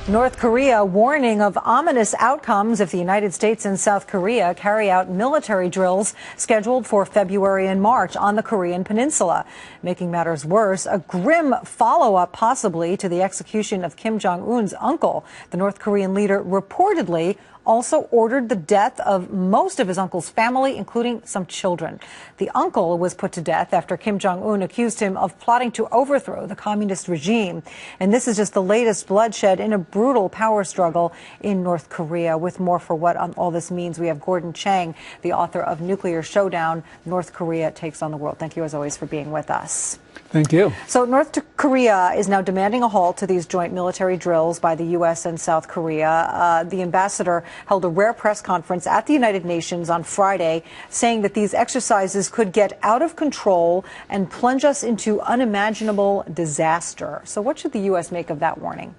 North Korea warning of ominous outcomes if the United States and South Korea carry out military drills scheduled for February and March on the Korean peninsula. Making matters worse, a grim follow-up possibly to the execution of Kim Jong-un's uncle. The North Korean leader reportedly also ordered the death of most of his uncle's family, including some children. The uncle was put to death after Kim Jong-un accused him of plotting to overthrow the communist regime. And this is just the latest bloodshed in a brutal power struggle in North Korea. With more for what all this means, we have Gordon Chang, the author of Nuclear Showdown, North Korea Takes on the World. Thank you, as always, for being with us. Thank you. So North Korea is now demanding a halt to these joint military drills by the U.S. and South Korea. The ambassador held a rare press conference at the United Nations on Friday, saying that these exercises could get out of control and plunge us into unimaginable disaster. So what should the U.S. make of that warning?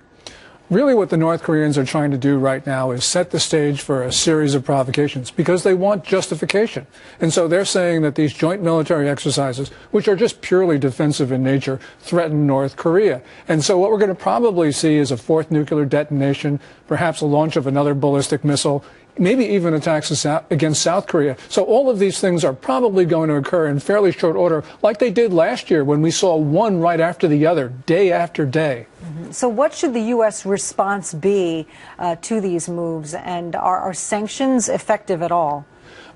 Really what the North Koreans are trying to do right now is set the stage for a series of provocations because they want justification. And so they're saying that these joint military exercises, which are just purely defensive in nature, threaten North Korea. And so what we're going to probably see is a fourth nuclear detonation, perhaps a launch of another ballistic missile, maybe even attacks against South Korea. So all of these things are probably going to occur in fairly short order, like they did last year when we saw one right after the other, day after day. So what should the U.S. response be to these moves, and are sanctions effective at all?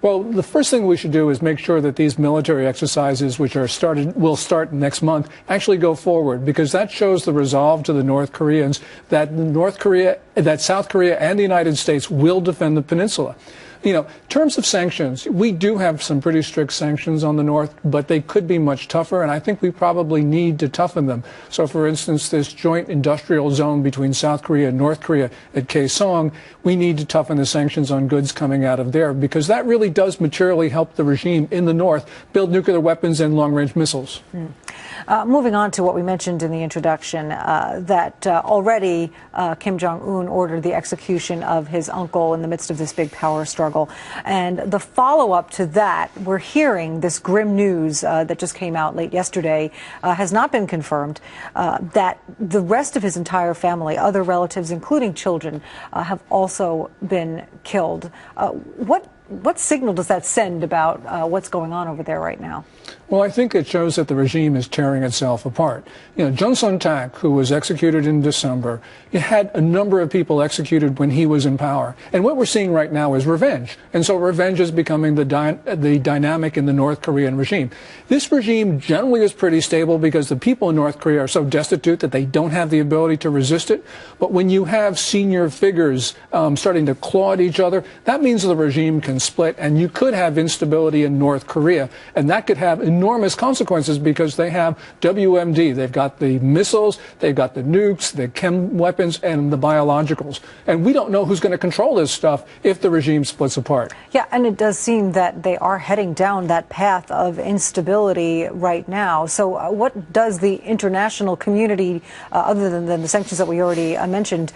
Well, the first thing we should do is make sure that these military exercises, which will start next month, actually go forward, because that shows the resolve to the North Koreans that South Korea and the United States will defend the peninsula. You know, in terms of sanctions, we do have some pretty strict sanctions on the North, but they could be much tougher, and I think we probably need to toughen them. So, for instance, this joint industrial zone between South Korea and North Korea at Kaesong, we need to toughen the sanctions on goods coming out of there, because that really does materially help the regime in the North build nuclear weapons and long-range missiles. Moving on to what we mentioned in the introduction, that already Kim Jong-un ordered the execution of his uncle in the midst of this big power struggle. And the follow-up to that, we're hearing this grim news that just came out late yesterday, has not been confirmed, that the rest of his entire family, other relatives, including children, have also been killed. What signal does that send about what's going on over there right now? Well, I think it shows that the regime is tearing itself apart. You know, Jun Sun-tak, who was executed in December, he had a number of people executed when he was in power. And what we're seeing right now is revenge. And so revenge is becoming the dynamic in the North Korean regime. This regime generally is pretty stable because the people in North Korea are so destitute that they don't have the ability to resist it. But when you have senior figures starting to claw at each other, that means the regime can split, and you could have instability in North Korea. And that could have enormous consequences because they have WMD. They've got the missiles, they've got the nukes, the chem weapons, and the biologicals. And we don't know who's going to control this stuff if the regime splits apart. Yeah, and it does seem that they are heading down that path of instability right now. So what does the international community, other than the sanctions that we already mentioned,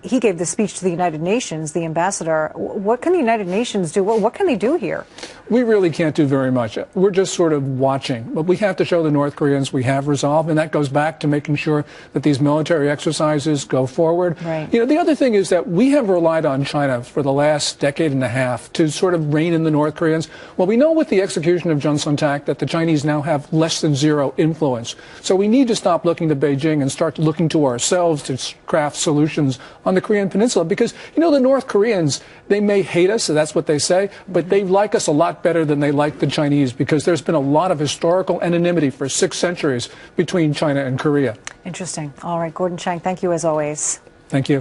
he gave the speech to the United Nations, the ambassador. What can the United Nations do? What can they do here? We really can't do very much. We're just sort of watching. But we have to show the North Koreans we have resolve, and that goes back to making sure that these military exercises go forward. Right. You know, the other thing is that we have relied on China for the last decade and a half to sort of rein in the North Koreans. Well, we know with the execution of Jun Sun-tak that the Chinese now have less than zero influence. So we need to stop looking to Beijing and start looking to ourselves to craft solutions on the Korean Peninsula, because, you know, the North Koreans, they may hate us, so that's what they say, but they like us a lot better than they like the Chinese, because there's been a lot of historical anonymity for 6 centuries between China and Korea. Interesting. All right, Gordon Chang, thank you as always. Thank you.